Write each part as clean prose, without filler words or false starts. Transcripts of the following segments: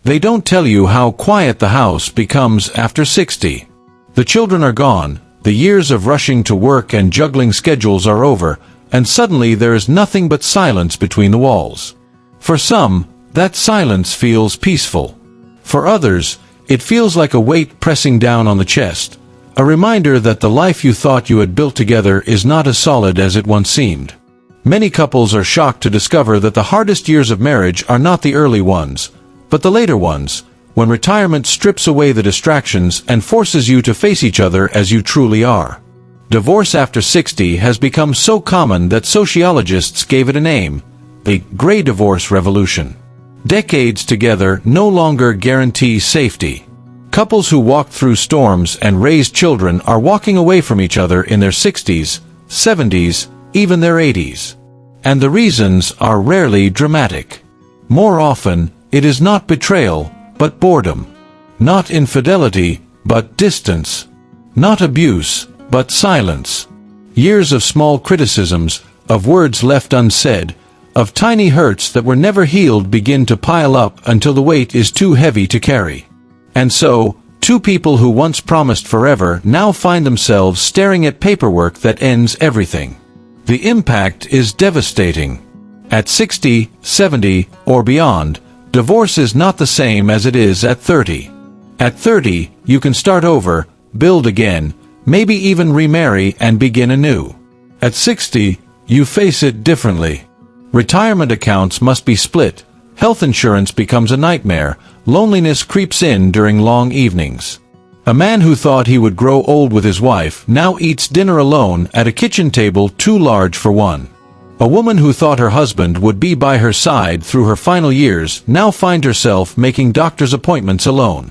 They don't tell you how quiet the house becomes after 60. The children are gone, the years of rushing to work and juggling schedules are over, and suddenly there is nothing but silence between the walls. For some, that silence feels peaceful. For others, it feels like a weight pressing down on the chest, a reminder that the life you thought you had built together is not as solid as it once seemed. Many couples are shocked to discover that the hardest years of marriage are not the early ones, but the later ones, when retirement strips away the distractions and forces you to face each other as you truly are. Divorce after 60 has become so common that sociologists gave it a name, the gray divorce revolution. Decades together no longer guarantee safety. Couples who walked through storms and raised children are walking away from each other in their 60s, 70s, even their 80s. And the reasons are rarely dramatic. More often, it is not betrayal, but boredom. Not infidelity, but distance. Not abuse, but silence. Years of small criticisms, of words left unsaid, of tiny hurts that were never healed begin to pile up until the weight is too heavy to carry. And so, two people who once promised forever now find themselves staring at paperwork that ends everything. The impact is devastating. At 60, 70, or beyond, divorce is not the same as it is at 30. At 30, you can start over, build again, maybe even remarry and begin anew. At 60, you face it differently. Retirement accounts must be split, health insurance becomes a nightmare, loneliness creeps in during long evenings. A man who thought he would grow old with his wife now eats dinner alone at a kitchen table too large for one. A woman who thought her husband would be by her side through her final years now finds herself making doctor's appointments alone.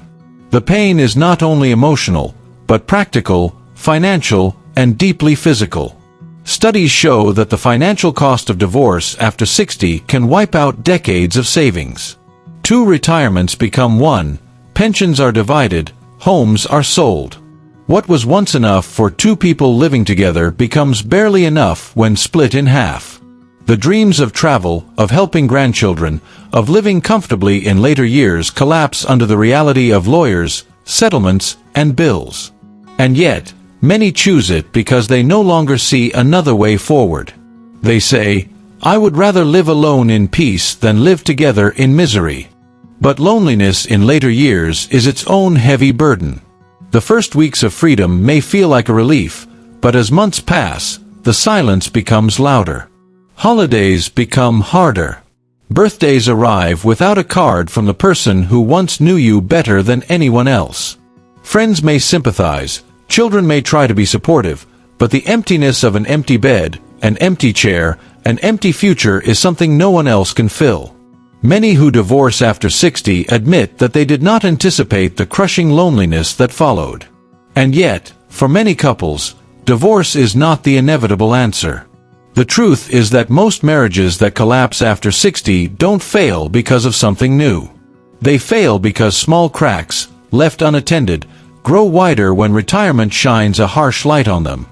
The pain is not only emotional, but practical, financial, and deeply physical. Studies show that the financial cost of divorce after 60 can wipe out decades of savings. Two retirements become one, pensions are divided, homes are sold. What was once enough for two people living together becomes barely enough when split in half. The dreams of travel, of helping grandchildren, of living comfortably in later years collapse under the reality of lawyers, settlements, and bills. And yet, many choose it because they no longer see another way forward. They say, "I would rather live alone in peace than live together in misery." But loneliness in later years is its own heavy burden. The first weeks of freedom may feel like a relief, but as months pass, the silence becomes louder. Holidays become harder. Birthdays arrive without a card from the person who once knew you better than anyone else. Friends may sympathize, children may try to be supportive, but the emptiness of an empty bed, an empty chair, an empty future is something no one else can fill. Many who divorce after 60 admit that they did not anticipate the crushing loneliness that followed. And yet, for many couples, divorce is not the inevitable answer. The truth is that most marriages that collapse after 60 don't fail because of something new. They fail because small cracks, left unattended, grow wider when retirement shines a harsh light on them.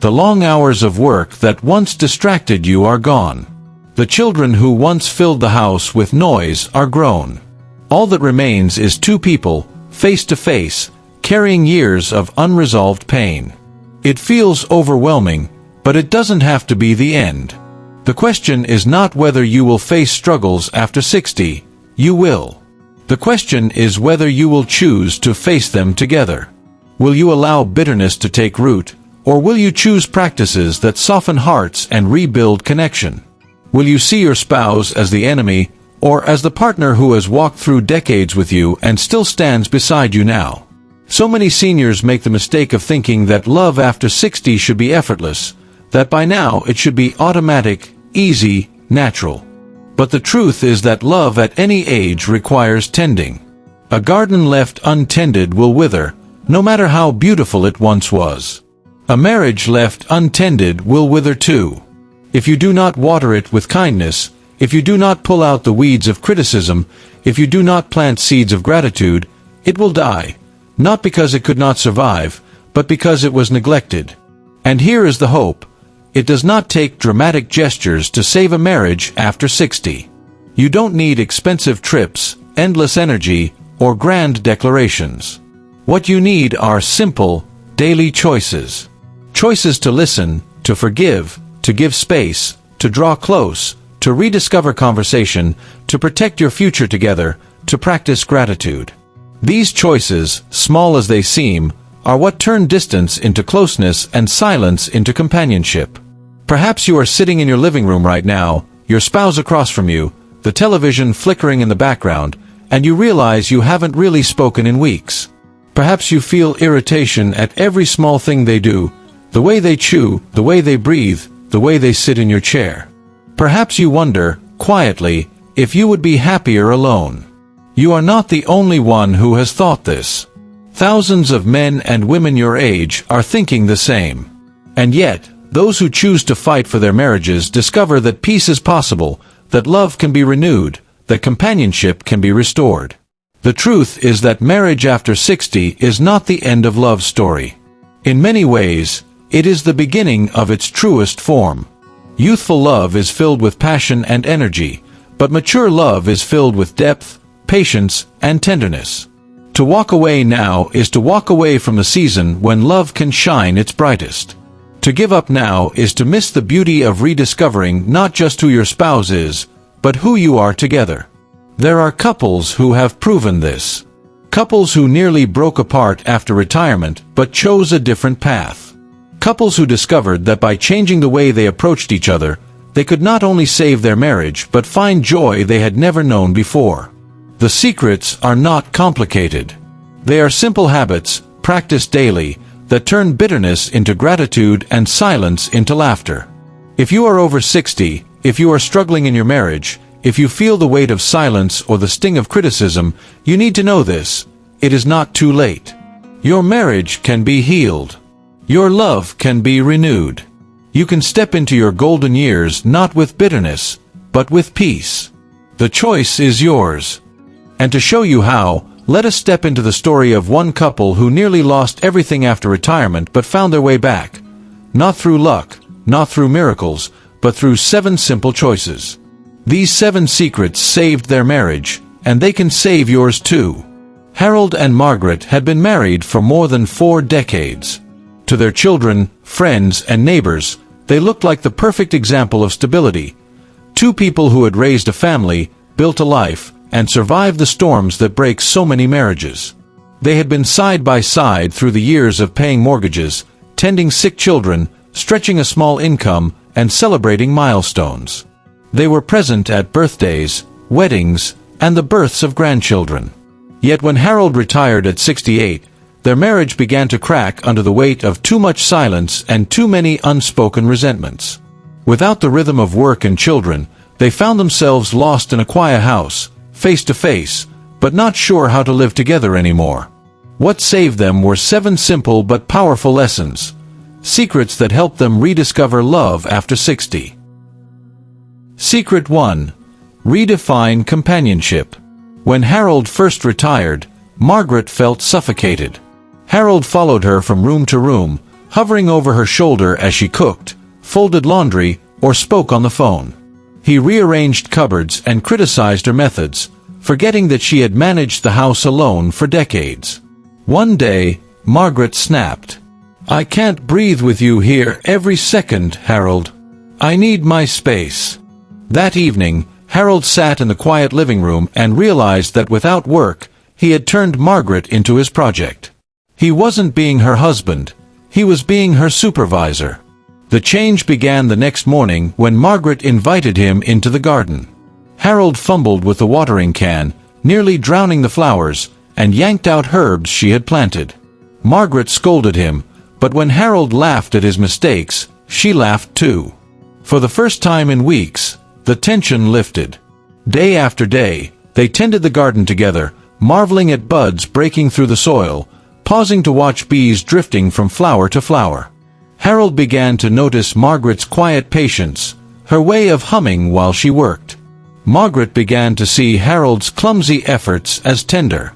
The long hours of work that once distracted you are gone. The children who once filled the house with noise are grown. All that remains is two people, face to face, carrying years of unresolved pain. It feels overwhelming, but it doesn't have to be the end. The question is not whether you will face struggles after 60, you will. The question is whether you will choose to face them together. Will you allow bitterness to take root, or will you choose practices that soften hearts and rebuild connection? Will you see your spouse as the enemy, or as the partner who has walked through decades with you and still stands beside you now? So many seniors make the mistake of thinking that love after 60 should be effortless, that by now it should be automatic, easy, natural. But the truth is that love at any age requires tending. A garden left untended will wither, no matter how beautiful it once was. A marriage left untended will wither too. If you do not water it with kindness, if you do not pull out the weeds of criticism, if you do not plant seeds of gratitude, it will die, not because it could not survive, but because it was neglected. And here is the hope. It does not take dramatic gestures to save a marriage after 60. You don't need expensive trips, endless energy, or grand declarations. What you need are simple, daily choices. Choices to listen, to forgive, to give space, to draw close, to rediscover conversation, to protect your future together, to practice gratitude. These choices, small as they seem, are what turn distance into closeness and silence into companionship. Perhaps you are sitting in your living room right now, your spouse across from you, the television flickering in the background, and you realize you haven't really spoken in weeks. Perhaps you feel irritation at every small thing they do, the way they chew, the way they breathe, the way they sit in your chair. Perhaps you wonder, quietly, if you would be happier alone. You are not the only one who has thought this. Thousands of men and women your age are thinking the same. And yet, those who choose to fight for their marriages discover that peace is possible, that love can be renewed, that companionship can be restored. The truth is that marriage after 60 is not the end of love's story. In many ways, it is the beginning of its truest form. Youthful love is filled with passion and energy, but mature love is filled with depth, patience, and tenderness. To walk away now is to walk away from the season when love can shine its brightest. To give up now is to miss the beauty of rediscovering not just who your spouse is, but who you are together. There are couples who have proven this. Couples who nearly broke apart after retirement but chose a different path. Couples who discovered that by changing the way they approached each other, they could not only save their marriage but find joy they had never known before. The secrets are not complicated. They are simple habits, practiced daily, that turn bitterness into gratitude and silence into laughter. If you are over 60, if you are struggling in your marriage, if you feel the weight of silence or the sting of criticism, you need to know this: it is not too late. Your marriage can be healed. Your love can be renewed. You can step into your golden years not with bitterness, but with peace. The choice is yours. And to show you how, let us step into the story of one couple who nearly lost everything after retirement but found their way back. Not through luck, not through miracles, but through 7 simple choices. These 7 secrets saved their marriage, and they can save yours too. Harold and Margaret had been married for more than 4 decades. To their children, friends, and neighbors, they looked like the perfect example of stability. 2 people who had raised a family, built a life, and survived the storms that break so many marriages. They had been side by side through the years of paying mortgages, tending sick children, stretching a small income, and celebrating milestones. They were present at birthdays, weddings, and the births of grandchildren. Yet when Harold retired at 68, their marriage began to crack under the weight of too much silence and too many unspoken resentments. Without the rhythm of work and children, they found themselves lost in a quiet house, face to face, but not sure how to live together anymore. What saved them were 7 simple but powerful lessons, secrets that helped them rediscover love after 60. Secret 1. Redefine companionship. When Harold first retired, Margaret felt suffocated. Harold followed her from room to room, hovering over her shoulder as she cooked, folded laundry, or spoke on the phone. He rearranged cupboards and criticized her methods, forgetting that she had managed the house alone for decades. One day, Margaret snapped. "I can't breathe with you here every second, Harold. I need my space." That evening, Harold sat in the quiet living room and realized that without work, he had turned Margaret into his project. He wasn't being her husband, he was being her supervisor. The change began the next morning when Margaret invited him into the garden. Harold fumbled with the watering can, nearly drowning the flowers, and yanked out herbs she had planted. Margaret scolded him, but when Harold laughed at his mistakes, she laughed too. For the first time in weeks, the tension lifted. Day after day, they tended the garden together, marveling at buds breaking through the soil, pausing to watch bees drifting from flower to flower. Harold began to notice Margaret's quiet patience, her way of humming while she worked. Margaret began to see Harold's clumsy efforts as tender.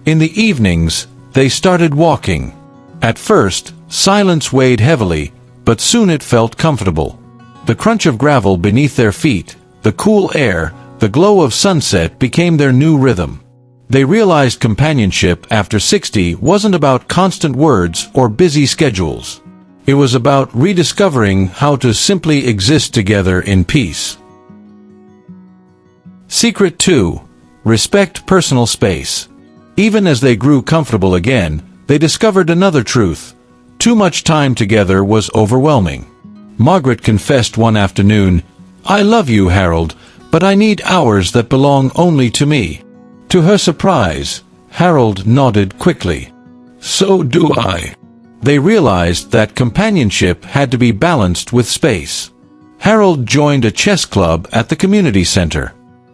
In the evenings, they started walking. At first, silence weighed heavily, but soon it felt comfortable. The crunch of gravel beneath their feet, the cool air, the glow of sunset became their new rhythm. They realized companionship after 60 wasn't about constant words or busy schedules. It was about rediscovering how to simply exist together in peace. Secret 2. Respect personal space. Even as they grew comfortable again, they discovered another truth. Too much time together was overwhelming. Margaret confessed one afternoon, "I love you, Harold, but I need hours that belong only to me." To her surprise, Harold nodded quickly. "So do I." They realized that companionship had to be balanced with space. Harold joined a chess club at the community center.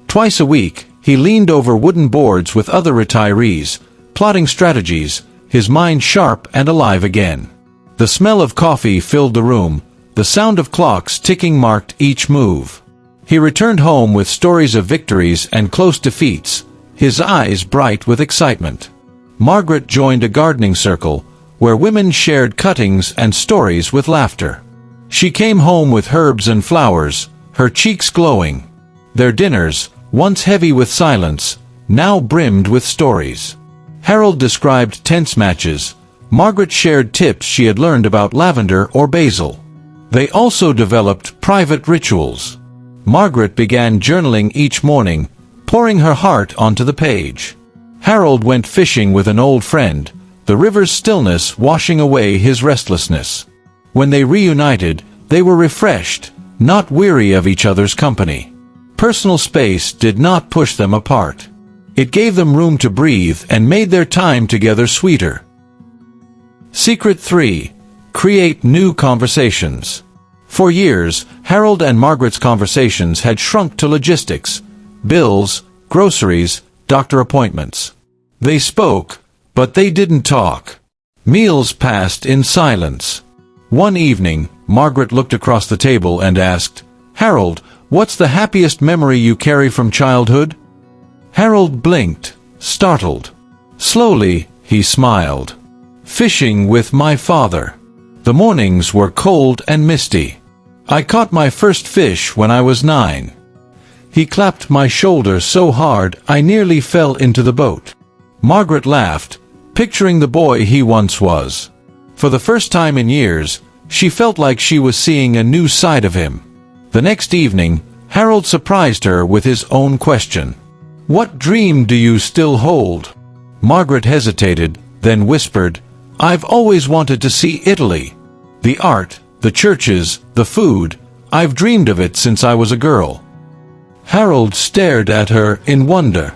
Twice a week, he leaned over wooden boards with other retirees, plotting strategies, his mind sharp and alive again. The smell of coffee filled the room, the sound of clocks ticking marked each move. He returned home with stories of victories and close defeats, his eyes bright with excitement. Margaret joined a gardening circle, where women shared cuttings and stories with laughter. She came home with herbs and flowers, her cheeks glowing. Their dinners, once heavy with silence, now brimmed with stories. Harold described tense matches. Margaret shared tips she had learned about lavender or basil. They also developed private rituals. Margaret began journaling each morning, pouring her heart onto the page. Harold went fishing with an old friend, the river's stillness washing away his restlessness. When they reunited, they were refreshed, not weary of each other's company. Personal space did not push them apart. It gave them room to breathe and made their time together sweeter. Secret 3. Create new conversations. For years, Harold and Margaret's conversations had shrunk to logistics, bills, groceries, doctor appointments. They spoke, but they didn't talk. Meals passed in silence. One evening, Margaret looked across the table and asked, "Harold, what's the happiest memory you carry from childhood?" Harold blinked, startled. Slowly, he smiled. "Fishing with my father. The mornings were cold and misty. I caught my first fish when I was 9. He clapped my shoulder so hard I nearly fell into the boat." Margaret laughed, picturing the boy he once was. For the first time in years, she felt like she was seeing a new side of him. The next evening, Harold surprised her with his own question. "What dream do you still hold?" Margaret hesitated, then whispered, "I've always wanted to see Italy. The art, the churches, the food, I've dreamed of it since I was a girl." Harold stared at her in wonder.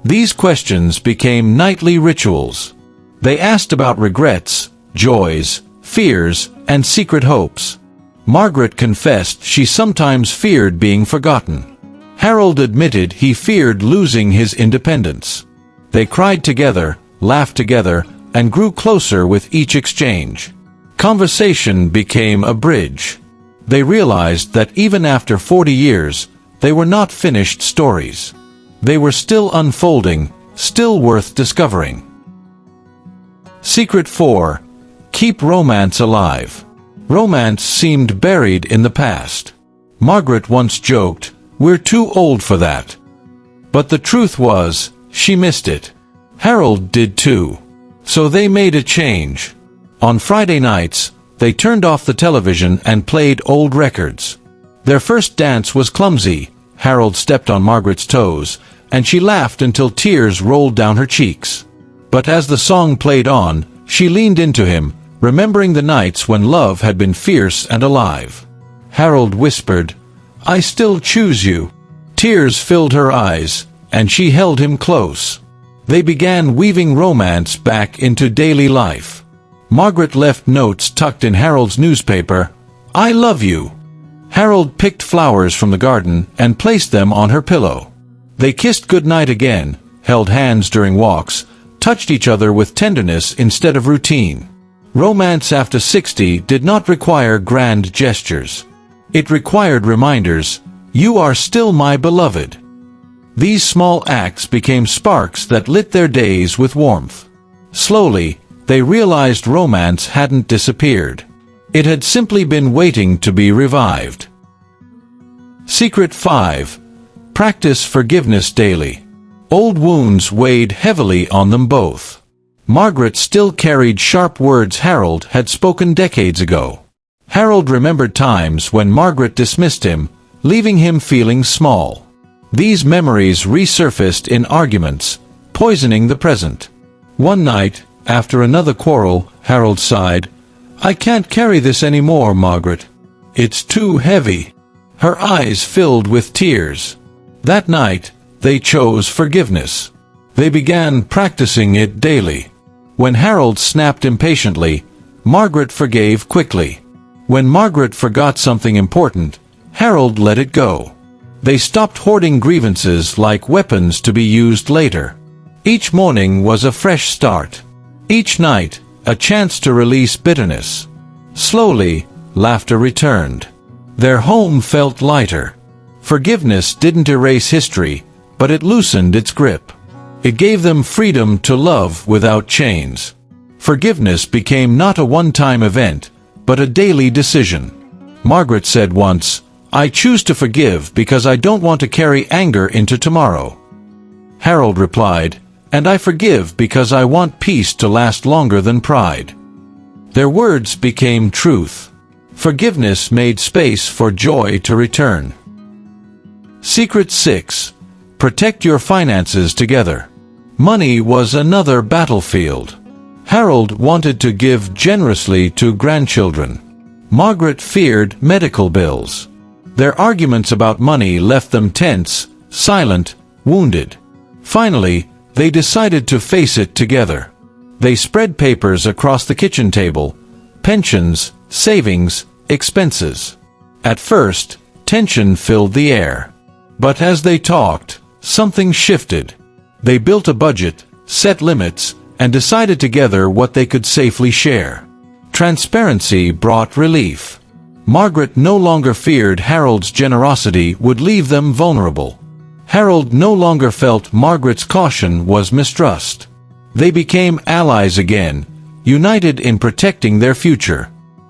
These questions became nightly rituals. They asked about regrets, joys, fears, and secret hopes. Margaret confessed she sometimes feared being forgotten. Harold admitted he feared losing his independence. They cried together, laughed together, and grew closer with each exchange. Conversation became a bridge. They realized that even after 40 years, they were not finished stories. They were still unfolding, still worth discovering. Secret 4. Keep romance alive. Romance seemed buried in the past. Margaret once joked, "We're too old for that." But the truth was, she missed it. Harold did too. So they made a change. On Friday nights, they turned off the television and played old records. Their first dance was clumsy. Harold stepped on Margaret's toes, and she laughed until tears rolled down her cheeks. But as the song played on, she leaned into him, remembering the nights when love had been fierce and alive. Harold whispered, "I still choose you." Tears filled her eyes, and she held him close. They began weaving romance back into daily life. Margaret left notes tucked in Harold's newspaper, "I love you." Harold picked flowers from the garden and placed them on her pillow. They kissed goodnight again, held hands during walks, touched each other with tenderness instead of routine. Romance after 60 did not require grand gestures. It required reminders, "You are still my beloved." These small acts became sparks that lit their days with warmth. Slowly, they realized romance hadn't disappeared. It had simply been waiting to be revived. Secret 5. Practice forgiveness daily. Old wounds weighed heavily on them both. Margaret still carried sharp words Harold had spoken decades ago. Harold remembered times when Margaret dismissed him, leaving him feeling small. These memories resurfaced in arguments, poisoning the present. One night, after another quarrel, Harold sighed, "I can't carry this anymore, Margaret. It's too heavy." Her eyes filled with tears. That night, they chose forgiveness. They began practicing it daily. When Harold snapped impatiently, Margaret forgave quickly. When Margaret forgot something important, Harold let it go. They stopped hoarding grievances like weapons to be used later. Each morning was a fresh start. Each night, a chance to release bitterness. Slowly, laughter returned. Their home felt lighter. Forgiveness didn't erase history, but it loosened its grip. It gave them freedom to love without chains. Forgiveness became not a one-time event, but a daily decision. Margaret said once, "I choose to forgive because I don't want to carry anger into tomorrow." Harold replied, "And I forgive because I want peace to last longer than pride." Their words became truth. Forgiveness made space for joy to return. Secret 6. Protect your finances together. Money was another battlefield. Harold wanted to give generously to grandchildren. Margaret feared medical bills. Their arguments about money left them tense, silent, wounded. Finally, they decided to face it together. They spread papers across the kitchen table: pensions, savings, expenses. At first, tension filled the air. But as they talked, something shifted. They built a budget, set limits, and decided together what they could safely share. Transparency brought relief. Margaret no longer feared Harold's generosity would leave them vulnerable. Harold no longer felt Margaret's caution was mistrust. They became allies again, united in protecting their future.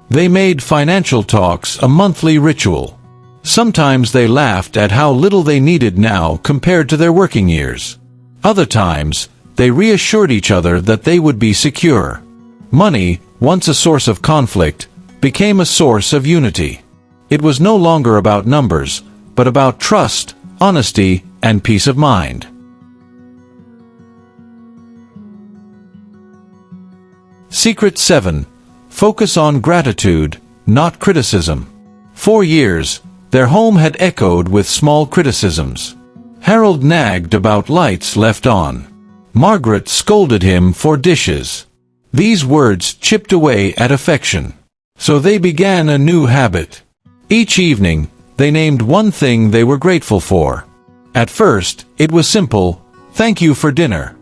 They made financial talks a monthly ritual. Sometimes they laughed at how little they needed now compared to their working years. Other times, they reassured each other that they would be secure. Money, once a source of conflict, became a source of unity. It was no longer about numbers, but about trust, honesty, and peace of mind. Secret 7. Focus on gratitude, not criticism. For years, their home had echoed with small criticisms. Harold nagged about lights left on. Margaret scolded him for dishes. These words chipped away at affection. So they began a new habit. Each evening, they named one thing they were grateful for. At first, it was simple: "Thank you for dinner."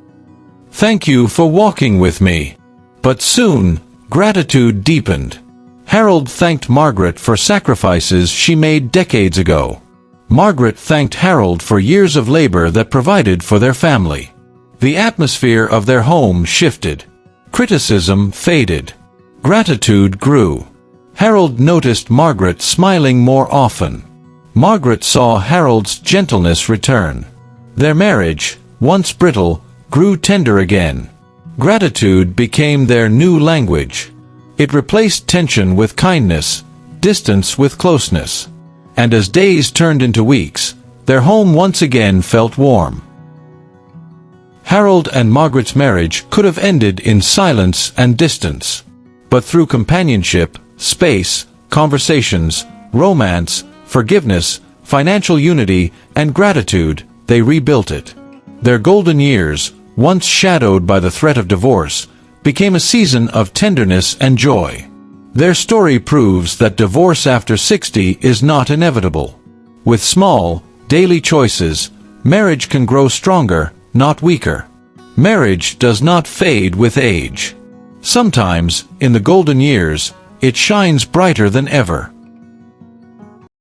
"Thank you for walking with me." But soon, gratitude deepened. Harold thanked Margaret for sacrifices she made decades ago. Margaret thanked Harold for years of labor that provided for their family. The atmosphere of their home shifted. Criticism faded. Gratitude grew. Harold noticed Margaret smiling more often. Margaret saw Harold's gentleness return. Their marriage, once brittle, grew tender again. Gratitude became their new language. It replaced tension with kindness, distance with closeness. And as days turned into weeks, their home once again felt warm. Harold and Margaret's marriage could have ended in silence and distance. But through companionship, space, conversations, romance, forgiveness, financial unity, and gratitude, they rebuilt it. Their golden years, once shadowed by the threat of divorce, became a season of tenderness and joy. Their story proves that divorce after 60 is not inevitable. With small, daily choices, marriage can grow stronger, not weaker. Marriage does not fade with age. Sometimes, in the golden years, it shines brighter than ever.